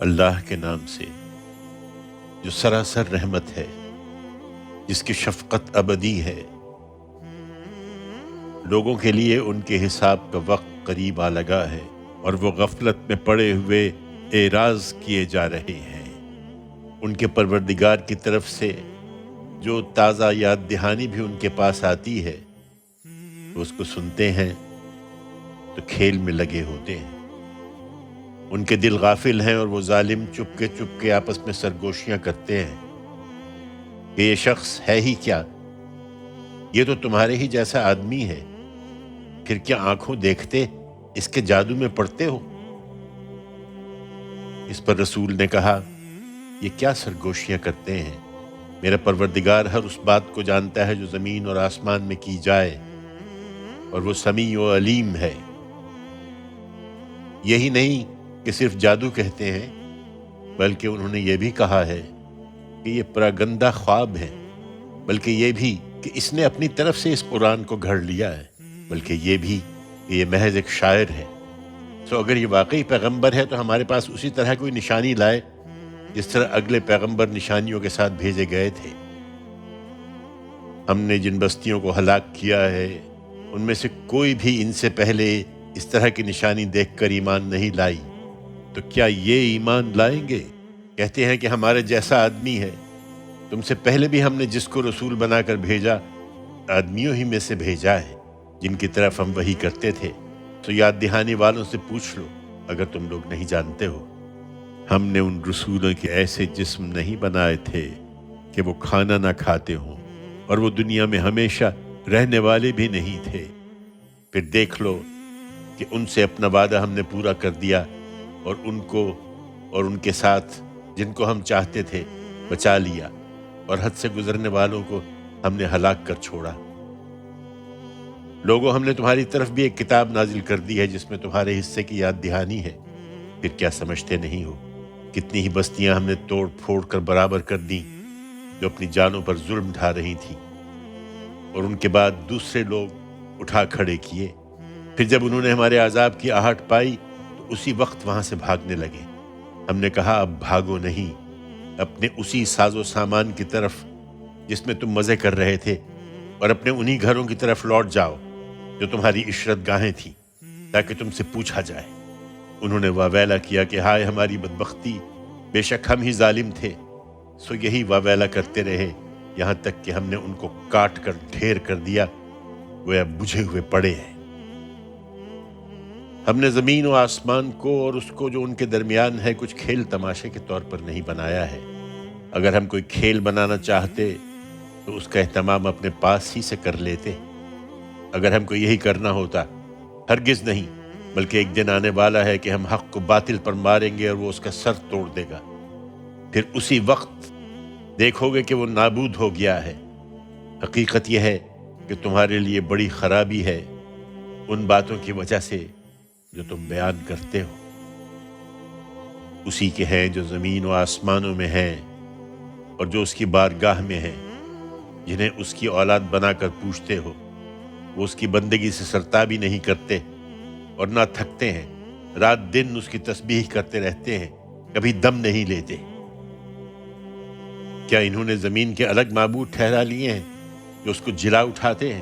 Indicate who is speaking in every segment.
Speaker 1: اللہ کے نام سے جو سراسر رحمت ہے، جس کی شفقت ابدی ہے۔ لوگوں کے لیے ان کے حساب کا وقت قریب آ لگا ہے اور وہ غفلت میں پڑے ہوئے اعراض کیے جا رہے ہیں۔ ان کے پروردگار کی طرف سے جو تازہ یاد دہانی بھی ان کے پاس آتی ہے، وہ اس کو سنتے ہیں تو کھیل میں لگے ہوتے ہیں۔ ان کے دل غافل ہیں اور وہ ظالم چپ کے آپس میں سرگوشیاں کرتے ہیں کہ یہ شخص ہے ہی کیا، یہ تو تمہارے ہی جیسا آدمی ہے، پھر کیا آنکھوں دیکھتے اس کے جادو میں پڑتے ہو؟ اس پر رسول نے کہا، یہ کیا سرگوشیاں کرتے ہیں؟ میرا پروردگار ہر اس بات کو جانتا ہے جو زمین اور آسمان میں کی جائے، اور وہ سمیع و علیم ہے۔ یہی نہیں کہ صرف جادو کہتے ہیں، بلکہ انہوں نے یہ بھی کہا ہے کہ یہ پراگندہ خواب ہے، بلکہ یہ بھی کہ اس نے اپنی طرف سے اس قرآن کو گھڑ لیا ہے، بلکہ یہ بھی کہ یہ محض ایک شاعر ہے۔ سو اگر یہ واقعی پیغمبر ہے تو ہمارے پاس اسی طرح کوئی نشانی لائے جس طرح اگلے پیغمبر نشانیوں کے ساتھ بھیجے گئے تھے۔ ہم نے جن بستیوں کو ہلاک کیا ہے ان میں سے کوئی بھی ان سے پہلے اس طرح کی نشانی دیکھ کر ایمان نہیں لائی، تو کیا یہ ایمان لائیں گے؟ کہتے ہیں کہ ہمارے جیسا آدمی ہے۔ تم سے پہلے بھی ہم نے جس کو رسول بنا کر بھیجا، آدمیوں ہی میں سے بھیجا ہے جن کی طرف ہم وحی کرتے تھے۔ تو یاد دہانی والوں سے پوچھ لو اگر تم لوگ نہیں جانتے ہو۔ ہم نے ان رسولوں کے ایسے جسم نہیں بنائے تھے کہ وہ کھانا نہ کھاتے ہوں، اور وہ دنیا میں ہمیشہ رہنے والے بھی نہیں تھے۔ پھر دیکھ لو کہ ان سے اپنا وعدہ ہم نے پورا کر دیا، اور ان کو اور ان کے ساتھ جن کو ہم چاہتے تھے بچا لیا، اور حد سے گزرنے والوں کو ہم نے ہلاک کر چھوڑا۔ لوگوں، ہم نے تمہاری طرف بھی ایک کتاب نازل کر دی ہے جس میں تمہارے حصے کی یاد دہانی ہے، پھر کیا سمجھتے نہیں ہو؟ کتنی ہی بستیاں ہم نے توڑ پھوڑ کر برابر کر دیں جو اپنی جانوں پر ظلم ڈھا رہی تھیں، اور ان کے بعد دوسرے لوگ اٹھا کھڑے کیے۔ پھر جب انہوں نے ہمارے عذاب کی آہٹ پائی تو اسی وقت وہاں سے بھاگنے لگے۔ ہم نے کہا، اب بھاگو نہیں، اپنے اسی ساز و سامان کی طرف جس میں تم مزے کر رہے تھے، اور اپنے انہی گھروں کی طرف لوٹ جاؤ جو تمہاری عشرت گاہیں تھیں، تاکہ تم سے پوچھا جائے۔ انہوں نے واویلا کیا کہ ہائے ہماری بدبختی، بے شک ہم ہی ظالم تھے۔ سو یہی واویلا کرتے رہے یہاں تک کہ ہم نے ان کو کاٹ کر ڈھیر کر دیا، گویا بجھے ہوئے پڑے ہیں۔ ہم نے زمین و آسمان کو اور اس کو جو ان کے درمیان ہے کچھ کھیل تماشے کے طور پر نہیں بنایا ہے۔ اگر ہم کوئی کھیل بنانا چاہتے تو اس کا اہتمام اپنے پاس ہی سے کر لیتے۔ اگر ہم کو یہی کرنا ہوتا، ہرگز نہیں، بلکہ ایک دن آنے والا ہے کہ ہم حق کو باطل پر ماریں گے اور وہ اس کا سر توڑ دے گا۔ پھر اسی وقت دیکھو گے کہ وہ نابود ہو گیا ہے۔ حقیقت یہ ہے کہ تمہارے لیے بڑی خرابی ہے ان باتوں کی وجہ سے جو تم بیان کرتے ہو۔ اسی کے ہیں جو زمین و آسمانوں میں ہیں اور جو اس کی بارگاہ میں ہیں، جنہیں اس کی اولاد بنا کر پوچھتے ہو۔ وہ اس کی بندگی سے سرتابی نہیں کرتے اور نہ تھکتے ہیں، رات دن اس کی تسبیح کرتے رہتے ہیں، کبھی دم نہیں لیتے۔ کیا انہوں نے زمین کے الگ معبود ٹھہرا لیے ہیں جو اس کو جلا اٹھاتے ہیں؟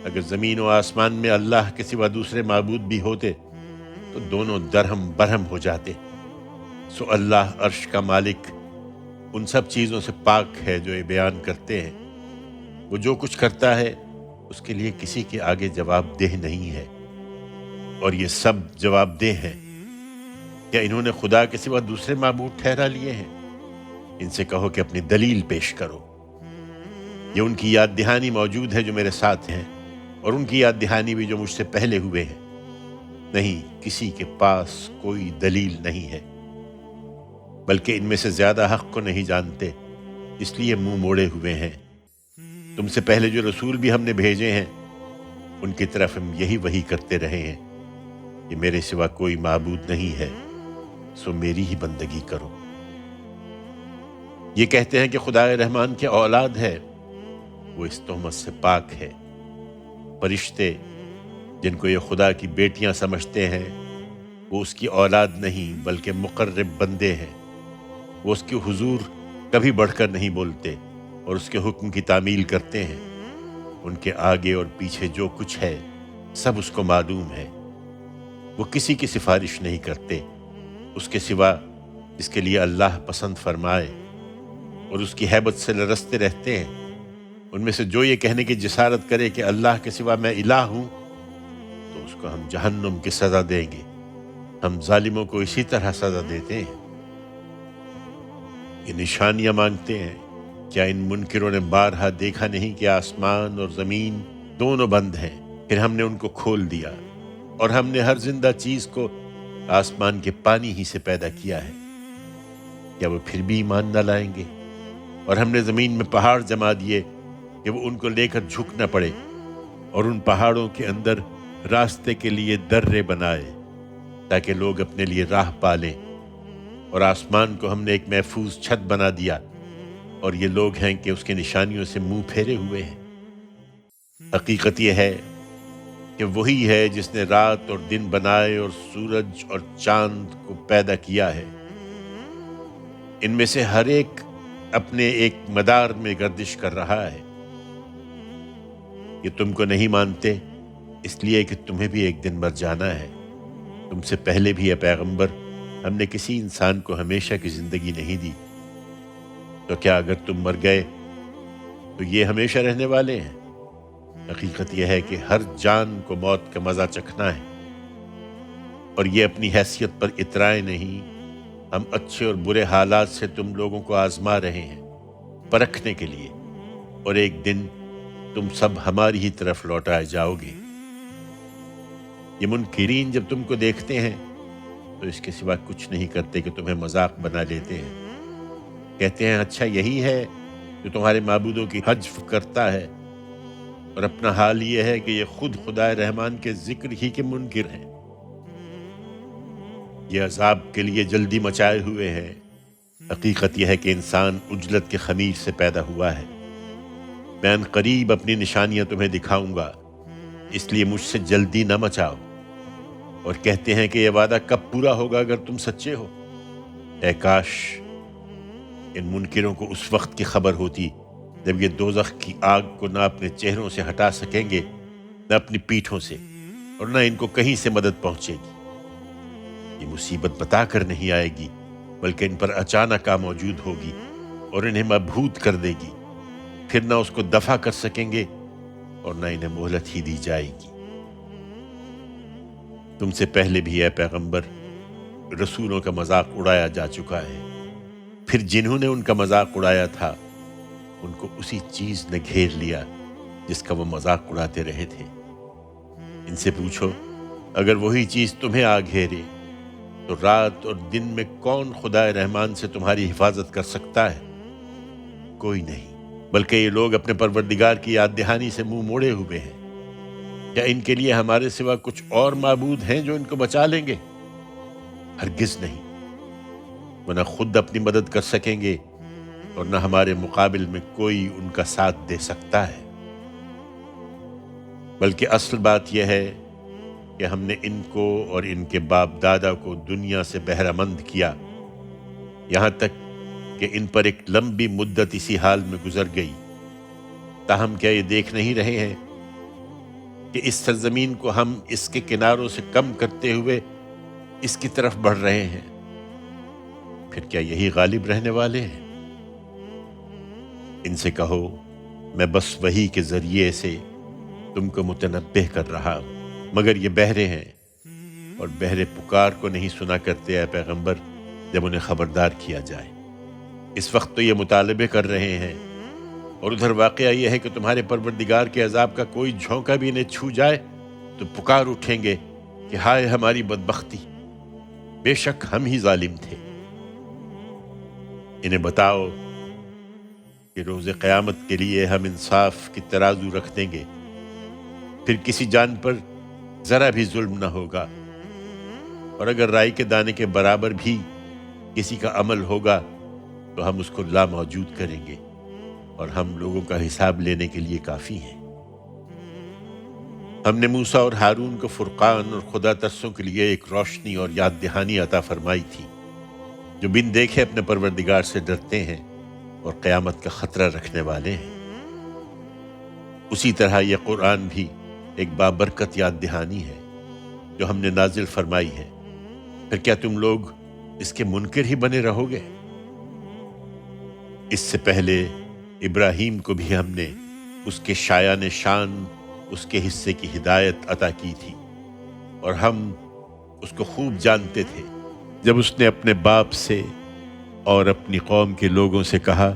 Speaker 1: اگر زمین و آسمان میں اللہ کے سوا دوسرے معبود بھی ہوتے تو دونوں درہم برہم ہو جاتے۔ سو اللہ عرش کا مالک ان سب چیزوں سے پاک ہے جو یہ بیان کرتے ہیں۔ وہ جو کچھ کرتا ہے اس کے لیے کسی کے آگے جواب دہ نہیں ہے، اور یہ سب جواب دہ ہیں۔ کیا انہوں نے خدا کے سوا دوسرے معبود ٹھہرا لیے ہیں؟ ان سے کہو کہ اپنی دلیل پیش کرو۔ یہ ان کی یاد دہانی موجود ہے جو میرے ساتھ ہیں، اور ان کی یاد دہانی بھی جو مجھ سے پہلے ہوئے ہیں۔ نہیں، کسی کے پاس کوئی دلیل نہیں ہے، بلکہ ان میں سے زیادہ حق کو نہیں جانتے، اس لیے منہ موڑے ہوئے ہیں۔ تم سے پہلے جو رسول بھی ہم نے بھیجے ہیں ان کی طرف ہم یہی وحی کرتے رہے ہیں کہ میرے سوا کوئی معبود نہیں ہے، سو میری ہی بندگی کرو۔ یہ کہتے ہیں کہ خدا رحمان کے اولاد ہے، وہ اس تہمت سے پاک ہے۔ فرشتے جن کو یہ خدا کی بیٹیاں سمجھتے ہیں وہ اس کی اولاد نہیں بلکہ مقرب بندے ہیں۔ وہ اس کے حضور کبھی بڑھ کر نہیں بولتے اور اس کے حکم کی تعمیل کرتے ہیں۔ ان کے آگے اور پیچھے جو کچھ ہے سب اس کو معلوم ہے۔ وہ کسی کی سفارش نہیں کرتے اس کے سوا جس کے لیے اللہ پسند فرمائے، اور اس کی ہیبت سے لرزتے رہتے ہیں۔ ان میں سے جو یہ کہنے کی جسارت کرے کہ اللہ کے سوا میں الہ ہوں، تو اس کو ہم جہنم کی سزا دیں گے۔ ہم ظالموں کو اسی طرح سزا دیتے ہیں۔ یہ نشانیاں مانگتے ہیں۔ کیا ان منکروں نے بارہا دیکھا نہیں کہ آسمان اور زمین دونوں بند ہیں؟ پھر ہم نے ان کو کھول دیا، اور ہم نے ہر زندہ چیز کو آسمان کے پانی ہی سے پیدا کیا ہے۔ کیا وہ پھر بھی ایمان نہ لائیں گے؟ اور ہم نے زمین میں پہاڑ جما دیے کہ وہ ان کو لے کر جھک نہ پڑے، اور ان پہاڑوں کے اندر راستے کے لیے درے بنائے تاکہ لوگ اپنے لیے راہ پالیں، اور آسمان کو ہم نے ایک محفوظ چھت بنا دیا، اور یہ لوگ ہیں کہ اس کی نشانیوں سے منہ پھیرے ہوئے ہیں۔ حقیقت یہ ہے کہ وہی ہے جس نے رات اور دن بنائے اور سورج اور چاند کو پیدا کیا ہے۔ ان میں سے ہر ایک اپنے ایک مدار میں گردش کر رہا ہے۔ یہ تم کو نہیں مانتے اس لیے کہ تمہیں بھی ایک دن مر جانا ہے۔ تم سے پہلے بھی اے پیغمبر ہم نے کسی انسان کو ہمیشہ کی زندگی نہیں دی، تو کیا اگر تم مر گئے تو یہ ہمیشہ رہنے والے ہیں؟ حقیقت یہ ہے کہ ہر جان کو موت کا مزہ چکھنا ہے، اور یہ اپنی حیثیت پر اترائے نہیں۔ ہم اچھے اور برے حالات سے تم لوگوں کو آزما رہے ہیں، پرکھنے کے لیے، اور ایک دن تم سب ہماری ہی طرف لوٹائے جاؤ گے۔ یہ منکرین جب تم کو دیکھتے ہیں تو اس کے سوا کچھ نہیں کرتے کہ تمہیں مذاق بنا لیتے ہیں۔ کہتے ہیں اچھا یہی ہے جو تمہارے معبودوں کی حجف کرتا ہے، اور اپنا حال یہ ہے کہ یہ خود خدائے رحمان کے ذکر ہی کے منکر ہیں۔ یہ عذاب کے لیے جلدی مچائے ہوئے ہیں۔ حقیقت یہ ہے کہ انسان عجلت کے خمیر سے پیدا ہوا ہے۔ میں ان قریب اپنی نشانیاں تمہیں دکھاؤں گا، اس لیے مجھ سے جلدی نہ مچاؤ۔ اور کہتے ہیں کہ یہ وعدہ کب پورا ہوگا اگر تم سچے ہو؟ اے کاش ان منکروں کو اس وقت کی خبر ہوتی جب یہ دوزخ کی آگ کو نہ اپنے چہروں سے ہٹا سکیں گے، نہ اپنی پیٹھوں سے، اور نہ ان کو کہیں سے مدد پہنچے گی۔ یہ مصیبت بتا کر نہیں آئے گی بلکہ ان پر اچانک آ موجود ہوگی اور انہیں مبہوت کر دے گی۔ پھر نہ اس کو دفع کر سکیں گے اور نہ انہیں مہلت ہی دی جائے گی۔ تم سے پہلے بھی اے پیغمبر رسولوں کا مذاق اڑایا جا چکا ہے، پھر جنہوں نے ان کا مذاق اڑایا تھا ان کو اسی چیز نے گھیر لیا جس کا وہ مذاق اڑاتے رہے تھے۔ ان سے پوچھو اگر وہی چیز تمہیں آ گھیرے تو رات اور دن میں کون خدائے رحمان سے تمہاری حفاظت کر سکتا ہے؟ کوئی نہیں، بلکہ یہ لوگ اپنے پروردگار کی یاد دہانی سے منہ موڑے ہوئے ہیں۔ کیا ان کے لیے ہمارے سوا کچھ اور معبود ہیں جو ان کو بچا لیں گے؟ ہرگز نہیں، وہ نہ خود اپنی مدد کر سکیں گے اور نہ ہمارے مقابل میں کوئی ان کا ساتھ دے سکتا ہے۔ بلکہ اصل بات یہ ہے کہ ہم نے ان کو اور ان کے باپ دادا کو دنیا سے بہرہ مند کیا، یہاں تک کہ ان پر ایک لمبی مدت اسی حال میں گزر گئی۔ تاہم کیا یہ دیکھ نہیں رہے ہیں کہ اس سرزمین کو ہم اس کے کناروں سے کم کرتے ہوئے اس کی طرف بڑھ رہے ہیں؟ پھر کیا یہی غالب رہنے والے ہیں؟ ان سے کہو میں بس وحی کے ذریعے سے تم کو متنبہ کر رہا ہوں، مگر یہ بہرے ہیں اور بہرے پکار کو نہیں سنا کرتے اے پیغمبر جب انہیں خبردار کیا جائے۔ اس وقت تو یہ مطالبے کر رہے ہیں، اور ادھر واقعہ یہ ہے کہ تمہارے پروردگار کے عذاب کا کوئی جھونکا بھی انہیں چھو جائے تو پکار اٹھیں گے کہ ہائے ہماری بدبختی، بے شک ہم ہی ظالم تھے۔ انہیں بتاؤ کہ روز قیامت کے لیے ہم انصاف کی ترازو رکھ دیں گے، پھر کسی جان پر ذرا بھی ظلم نہ ہوگا، اور اگر رائی کے دانے کے برابر بھی کسی کا عمل ہوگا تو ہم اس کو لا موجود کریں گے، اور ہم لوگوں کا حساب لینے کے لیے کافی ہیں۔ ہم نے موسیٰ اور ہارون کو فرقان اور خدا ترسوں کے لیے ایک روشنی اور یاد دہانی عطا فرمائی تھی، جو بن دیکھے اپنے پروردگار سے ڈرتے ہیں اور قیامت کا خطرہ رکھنے والے ہیں۔ اسی طرح یہ قرآن بھی ایک بابرکت یاد دہانی ہے جو ہم نے نازل فرمائی ہے، پھر کیا تم لوگ اس کے منکر ہی بنے رہو گے؟ اس سے پہلے ابراہیم کو بھی ہم نے اس کے شایان شان اس کے حصے کی ہدایت عطا کی تھی، اور ہم اس کو خوب جانتے تھے جب اس نے اپنے باپ سے اور اپنی قوم کے لوگوں سے کہا،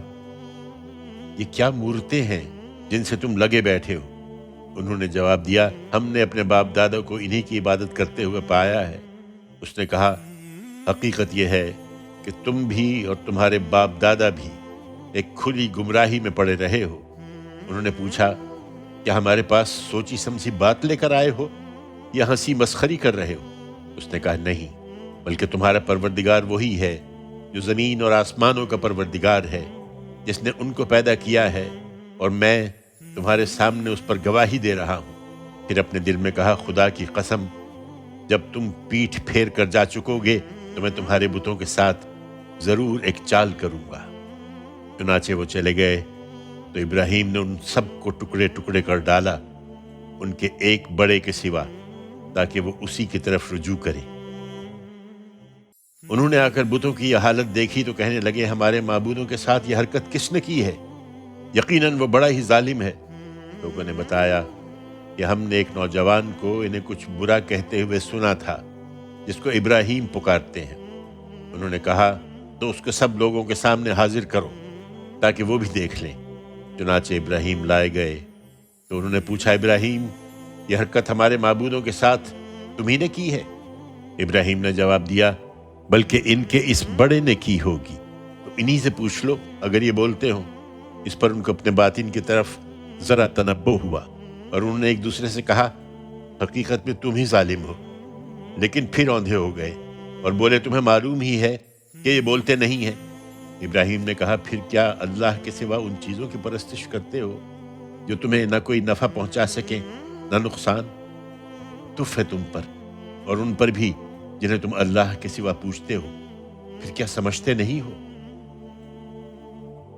Speaker 1: یہ کیا مورتیں ہیں جن سے تم لگے بیٹھے ہو؟ انہوں نے جواب دیا، ہم نے اپنے باپ دادا کو انہی کی عبادت کرتے ہوئے پایا ہے۔ اس نے کہا، حقیقت یہ ہے کہ تم بھی اور تمہارے باپ دادا بھی ایک کھلی گمراہی میں پڑے رہے ہو۔ انہوں نے پوچھا، کیا ہمارے پاس سوچی سمجھی بات لے کر آئے ہو یا ہنسی مسخری کر رہے ہو؟ اس نے کہا، نہیں، بلکہ تمہارا پروردگار وہی ہے جو زمین اور آسمانوں کا پروردگار ہے، جس نے ان کو پیدا کیا ہے، اور میں تمہارے سامنے اس پر گواہی دے رہا ہوں۔ پھر اپنے دل میں کہا، خدا کی قسم، جب تم پیٹھ پھیر کر جا چکو گے تو میں تمہارے بتوں کے ساتھ ضرور ایک چال کروں گا۔ چنانچہ وہ چلے گئے تو ابراہیم نے ان سب کو ٹکڑے ٹکڑے کر ڈالا، ان کے ایک بڑے کے سوا، تاکہ وہ اسی کی طرف رجوع کرے۔ انہوں نے آ کر بتوں کی یہ حالت دیکھی تو کہنے لگے، ہمارے معبودوں کے ساتھ یہ حرکت کس نے کی ہے؟ یقیناً وہ بڑا ہی ظالم ہے۔ لوگوں نے بتایا کہ ہم نے ایک نوجوان کو انہیں کچھ برا کہتے ہوئے سنا تھا، جس کو ابراہیم پکارتے ہیں۔ انہوں نے کہا، تو اس کو سب لوگوں کے سامنے حاضر کرو تاکہ وہ بھی دیکھ لیں۔ چنانچہ ابراہیم لائے گئے تو انہوں نے پوچھا، ابراہیم، یہ حرکت ہمارے معبودوں کے ساتھ تم ہی نے کی ہے؟ ابراہیم نے جواب دیا، بلکہ ان کے اس بڑے نے کی ہوگی، تو انہی سے پوچھ لو اگر یہ بولتے ہوں۔ اس پر ان کو اپنے باطن کی طرف ذرا تنبہ ہوا، اور انہوں نے ایک دوسرے سے کہا، حقیقت میں تم ہی ظالم ہو۔ لیکن پھر اوندھے ہو گئے اور بولے، تمہیں معلوم ہی ہے کہ یہ بولتے نہیں ہیں۔ ابراہیم نے کہا، پھر کیا اللہ کے سوا ان چیزوں کی پرستش کرتے ہو جو تمہیں نہ کوئی نفع پہنچا سکیں نہ نقصان؟ تف ہے تم پر اور ان پر بھی جنہیں تم اللہ کے سوا پوچھتے ہو، پھر کیا سمجھتے نہیں ہو؟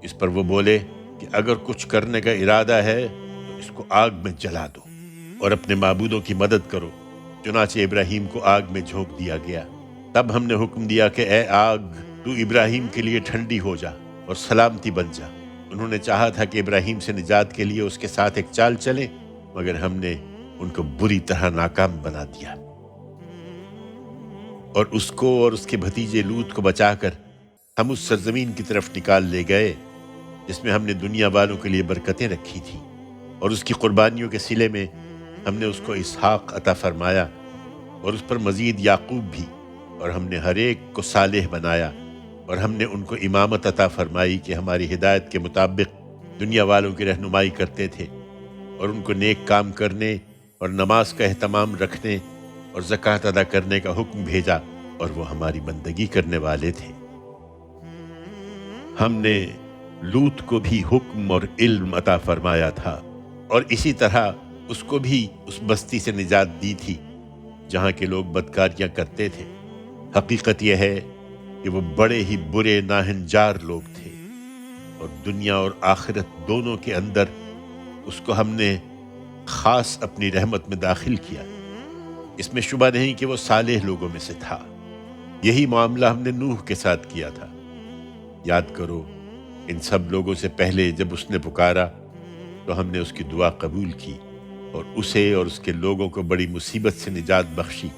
Speaker 1: اس پر وہ بولے کہ اگر کچھ کرنے کا ارادہ ہے تو اس کو آگ میں جلا دو اور اپنے معبودوں کی مدد کرو۔ چنانچہ ابراہیم کو آگ میں جھونک دیا گیا۔ تب ہم نے حکم دیا کہ اے آگ، تو ابراہیم کے لیے ٹھنڈی ہو جا اور سلامتی بن جا۔ انہوں نے چاہا تھا کہ ابراہیم سے نجات کے لیے اس کے ساتھ ایک چال چلے، مگر ہم نے ان کو بری طرح ناکام بنا دیا، اور اس کو اور اس کے بھتیجے لوط کو بچا کر ہم اس سرزمین کی طرف نکال لے گئے جس میں ہم نے دنیا والوں کے لیے برکتیں رکھی تھیں، اور اس کی قربانیوں کے صلے میں ہم نے اس کو اسحاق عطا فرمایا، اور اس پر مزید یعقوب بھی، اور ہم نے ہر ایک کو صالح بنایا، اور ہم نے ان کو امامت عطا فرمائی کہ ہماری ہدایت کے مطابق دنیا والوں کی رہنمائی کرتے تھے، اور ان کو نیک کام کرنے اور نماز کا اہتمام رکھنے اور زکوٰۃ ادا کرنے کا حکم بھیجا، اور وہ ہماری بندگی کرنے والے تھے۔ ہم نے لوط کو بھی حکم اور علم عطا فرمایا تھا، اور اسی طرح اس کو بھی اس بستی سے نجات دی تھی جہاں کے لوگ بدکاریاں کرتے تھے۔ حقیقت یہ ہے کہ وہ بڑے ہی برے ناہنجار لوگ تھے، اور دنیا اور آخرت دونوں کے اندر اس کو ہم نے خاص اپنی رحمت میں داخل کیا۔ اس میں شبہ نہیں کہ وہ صالح لوگوں میں سے تھا۔ یہی معاملہ ہم نے نوح کے ساتھ کیا تھا۔ یاد کرو، ان سب لوگوں سے پہلے جب اس نے پکارا تو ہم نے اس کی دعا قبول کی، اور اسے اور اس کے لوگوں کو بڑی مصیبت سے نجات بخشی،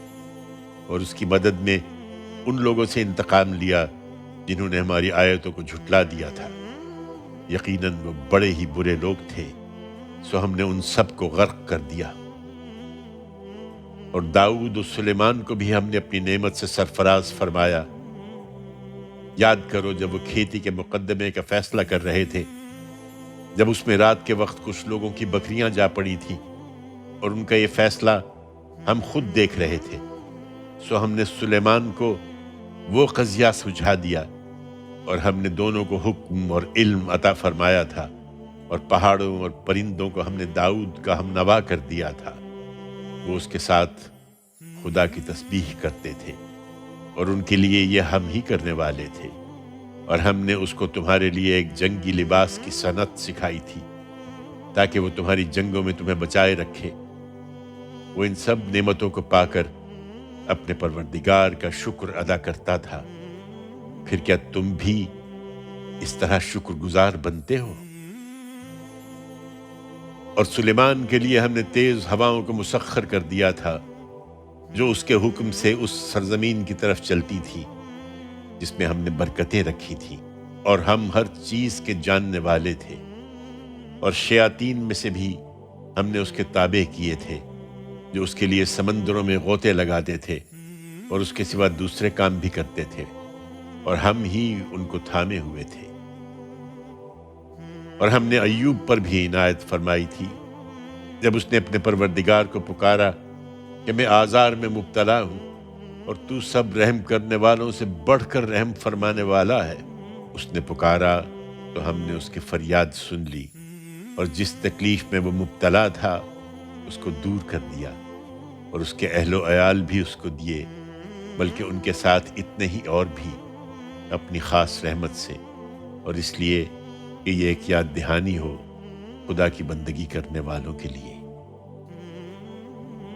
Speaker 1: اور اس کی مدد میں ان لوگوں سے انتقام لیا جنہوں نے ہماری آیتوں کو جھٹلا دیا تھا۔ یقیناً وہ بڑے ہی برے لوگ تھے، سو ہم نے ان سب کو غرق کر دیا۔ اور داؤد و سلیمان کو بھی ہم نے اپنی نعمت سے سرفراز فرمایا۔ یاد کرو جب وہ کھیتی کے مقدمے کا فیصلہ کر رہے تھے، جب اس میں رات کے وقت کچھ لوگوں کی بکریاں جا پڑی تھیں، اور ان کا یہ فیصلہ ہم خود دیکھ رہے تھے، سو ہم نے سلیمان کو وہ قضیہ سجھا دیا، اور ہم نے دونوں کو حکم اور علم عطا فرمایا تھا، اور پہاڑوں اور پرندوں کو ہم نے داؤد کا ہم نوا کر دیا تھا۔ وہ اس کے ساتھ خدا کی تسبیح کرتے تھے، اور ان کے لیے یہ ہم ہی کرنے والے تھے، اور ہم نے اس کو تمہارے لیے ایک جنگی لباس کی صنعت سکھائی تھی تاکہ وہ تمہاری جنگوں میں تمہیں بچائے رکھے۔ وہ ان سب نعمتوں کو پا کر اپنے پروردگار کا شکر ادا کرتا تھا۔ پھر کیا تم بھی اس طرح شکر گزار بنتے ہو؟ اور سلیمان کے لیے ہم نے تیز ہواؤں کو مسخر کر دیا تھا جو اس کے حکم سے اس سرزمین کی طرف چلتی تھی جس میں ہم نے برکتیں رکھی تھیں، اور ہم ہر چیز کے جاننے والے تھے۔ اور شیاطین میں سے بھی ہم نے اس کے تابع کیے تھے جو اس کے لیے سمندروں میں غوطے لگاتے تھے اور اس کے سوا دوسرے کام بھی کرتے تھے، اور ہم ہی ان کو تھامے ہوئے تھے۔ اور ہم نے ایوب پر بھی عنایت فرمائی تھی جب اس نے اپنے پروردگار کو پکارا کہ میں آزار میں مبتلا ہوں، اور تو سب رحم کرنے والوں سے بڑھ کر رحم فرمانے والا ہے۔ اس نے پکارا تو ہم نے اس کی فریاد سن لی، اور جس تکلیف میں وہ مبتلا تھا اس کو دور کر دیا، اور اس کے اہل و عیال بھی اس کو دیے، بلکہ ان کے ساتھ اتنے ہی اور بھی اپنی خاص رحمت سے، اور اس لیے کہ یہ ایک یاد دہانی ہو خدا کی بندگی کرنے والوں کے لیے۔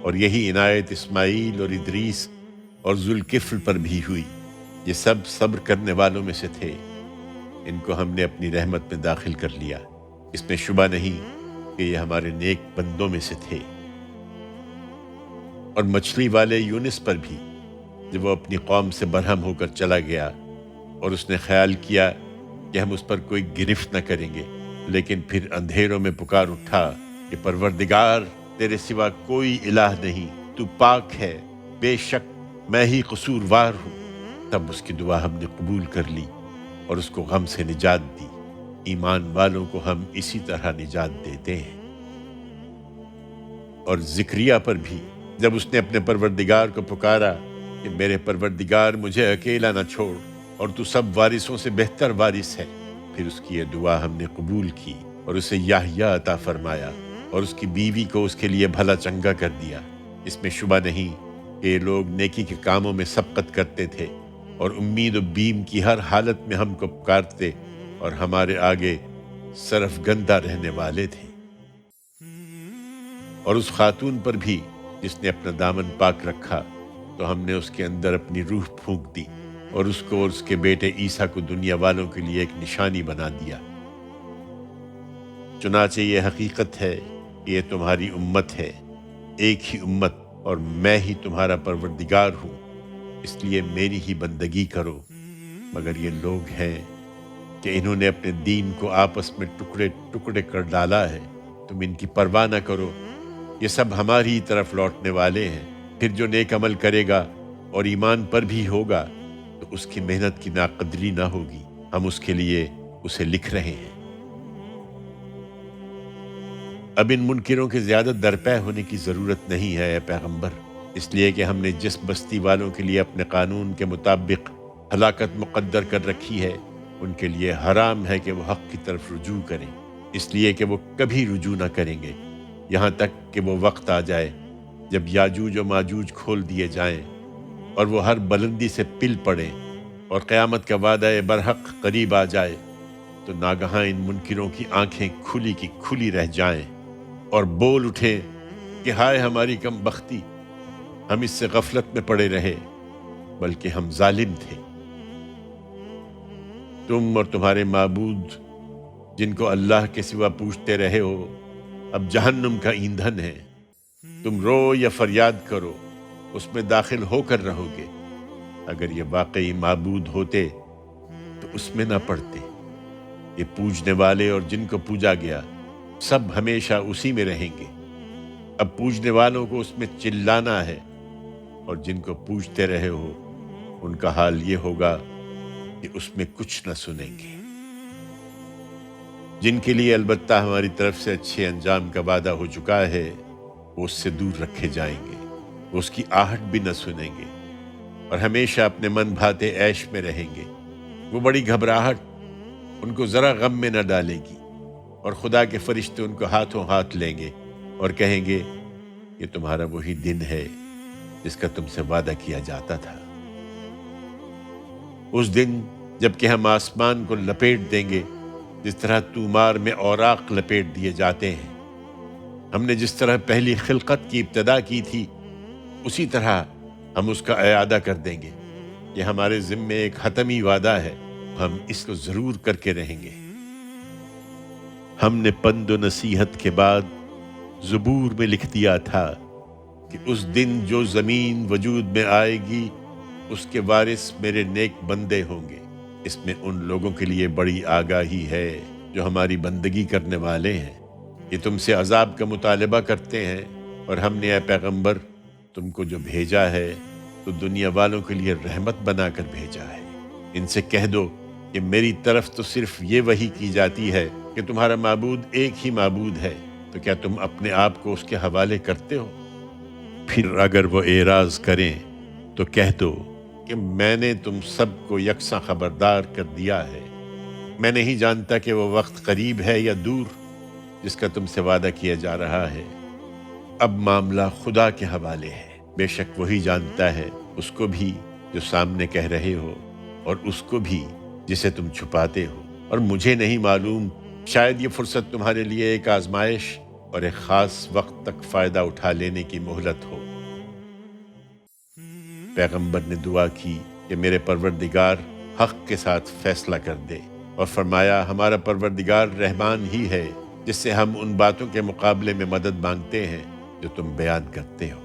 Speaker 1: اور یہی عنایت اسماعیل اور ادریس اور ذوالکفل پر بھی ہوئی، یہ سب صبر کرنے والوں میں سے تھے۔ ان کو ہم نے اپنی رحمت میں داخل کر لیا، اس میں شبہ نہیں کہ یہ ہمارے نیک بندوں میں سے تھے۔ اور مچھلی والے یونس پر بھی، جب وہ اپنی قوم سے برہم ہو کر چلا گیا اور اس نے خیال کیا کہ ہم اس پر کوئی گرفت نہ کریں گے، لیکن پھر اندھیروں میں پکار اٹھا کہ پروردگار تیرے سوا کوئی الہ نہیں، تو پاک ہے، بے شک میں ہی قصوروار ہوں۔ تب اس کی دعا ہم نے قبول کر لی اور اس کو غم سے نجات دی۔ ایمان والوں کو ہم اسی طرح نجات دیتے ہیں۔ اور زکریہ پر بھی، جب اس نے اپنے پروردگار کو پکارا کہ میرے پروردگار مجھے اکیلا نہ چھوڑ، اور تو سب وارثوں سے بہتر وارث ہے، پھر اس کی یہ دعا ہم نے قبول کی اور اسے یحییٰ عطا فرمایا، اور اس کی بیوی کو اس کے لیے بھلا چنگا کر دیا۔ اس میں شبہ نہیں کہ یہ لوگ نیکی کے کاموں میں سبقت کرتے تھے، اور امید و بیم کی ہر حالت میں ہم کو پکارتے اور ہمارے آگے صرف گندہ رہنے والے تھے۔ اور اس خاتون پر بھی جس نے اپنا دامن پاک رکھا تو ہم نے اس کے اندر اپنی روح پھونک دی، اور اس کو اور اس کے بیٹے عیسیٰ کو دنیا والوں کے لیے ایک نشانی بنا دیا۔ چنانچہ یہ حقیقت ہے کہ یہ تمہاری امت ہے، ایک ہی امت، اور میں ہی تمہارا پروردگار ہوں، اس لیے میری ہی بندگی کرو۔ مگر یہ لوگ ہیں کہ انہوں نے اپنے دین کو آپس میں ٹکڑے ٹکڑے کر ڈالا ہے۔ تم ان کی پرواہ نہ کرو، یہ سب ہماری ہی طرف لوٹنے والے ہیں۔ پھر جو نیک عمل کرے گا اور ایمان پر بھی ہوگا تو اس کی محنت کی ناقدری نہ ہوگی، ہم اس کے لیے اسے لکھ رہے ہیں۔ اب ان منکروں کے زیادہ درپے ہونے کی ضرورت نہیں ہے اے پیغمبر، اس لیے کہ ہم نے جس بستی والوں کے لیے اپنے قانون کے مطابق ہلاکت مقدر کر رکھی ہے، ان کے لیے حرام ہے کہ وہ حق کی طرف رجوع کریں، اس لیے کہ وہ کبھی رجوع نہ کریں گے یہاں تک کہ وہ وقت آ جائے جب یاجوج و ماجوج کھول دیے جائیں اور وہ ہر بلندی سے پل پڑیں، اور قیامت کا وعدہ برحق قریب آ جائے تو ناگہاں ان منکروں کی آنکھیں کھلی کی کھلی رہ جائیں اور بول اٹھیں کہ ہائے ہماری کم بختی، ہم اس سے غفلت میں پڑے رہے، بلکہ ہم ظالم تھے۔ تم اور تمہارے معبود جن کو اللہ کے سوا پوجتے رہے ہو اب جہنم کا ایندھن ہے۔ تم رو یا فریاد کرو، اس میں داخل ہو کر رہو گے۔ اگر یہ واقعی معبود ہوتے تو اس میں نہ پڑتے۔ یہ پوجنے والے اور جن کو پوجا گیا سب ہمیشہ اسی میں رہیں گے۔ اب پوجنے والوں کو اس میں چلانا ہے، اور جن کو پوجتے رہے ہو ان کا حال یہ ہوگا کہ اس میں کچھ نہ سنیں گے۔ جن کے لیے البتہ ہماری طرف سے اچھے انجام کا وعدہ ہو چکا ہے وہ اس سے دور رکھے جائیں گے، وہ اس کی آہٹ بھی نہ سنیں گے، اور ہمیشہ اپنے من بھاتے عیش میں رہیں گے۔ وہ بڑی گھبراہٹ ان کو ذرا غم میں نہ ڈالے گی، اور خدا کے فرشتے ان کو ہاتھوں ہاتھ لیں گے اور کہیں گے یہ تمہارا وہی دن ہے جس کا تم سے وعدہ کیا جاتا تھا۔ اس دن جب کہ ہم آسمان کو لپیٹ دیں گے جس طرح طومار میں اوراق لپیٹ دیے جاتے ہیں۔ ہم نے جس طرح پہلی خلقت کی ابتدا کی تھی اسی طرح ہم اس کا اعادہ کر دیں گے۔ یہ ہمارے ذمے ایک حتمی وعدہ ہے، ہم اس کو ضرور کر کے رہیں گے۔ ہم نے پند و نصیحت کے بعد زبور میں لکھ دیا تھا کہ اس دن جو زمین وجود میں آئے گی اس کے وارث میرے نیک بندے ہوں گے۔ اس میں ان لوگوں کے لیے بڑی آگاہی ہے جو ہماری بندگی کرنے والے ہیں۔ یہ تم سے عذاب کا مطالبہ کرتے ہیں، اور ہم نے اے پیغمبر تم کو جو بھیجا ہے تو دنیا والوں کے لیے رحمت بنا کر بھیجا ہے۔ ان سے کہہ دو کہ میری طرف تو صرف یہ وحی کی جاتی ہے کہ تمہارا معبود ایک ہی معبود ہے، تو کیا تم اپنے آپ کو اس کے حوالے کرتے ہو؟ پھر اگر وہ اعراض کریں تو کہہ دو کہ میں نے تم سب کو یکساں خبردار کر دیا ہے۔ میں نہیں جانتا کہ وہ وقت قریب ہے یا دور جس کا تم سے وعدہ کیا جا رہا ہے۔ اب معاملہ خدا کے حوالے ہے، بے شک وہی جانتا ہے اس کو بھی جو سامنے کہہ رہے ہو اور اس کو بھی جسے تم چھپاتے ہو، اور مجھے نہیں معلوم، شاید یہ فرصت تمہارے لیے ایک آزمائش اور ایک خاص وقت تک فائدہ اٹھا لینے کی مہلت ہو۔ پیغمبر نے دعا کی کہ میرے پروردگار حق کے ساتھ فیصلہ کر دے، اور فرمایا ہمارا پروردگار رحمان ہی ہے جس سے ہم ان باتوں کے مقابلے میں مدد مانگتے ہیں جو تم بیان کرتے ہو۔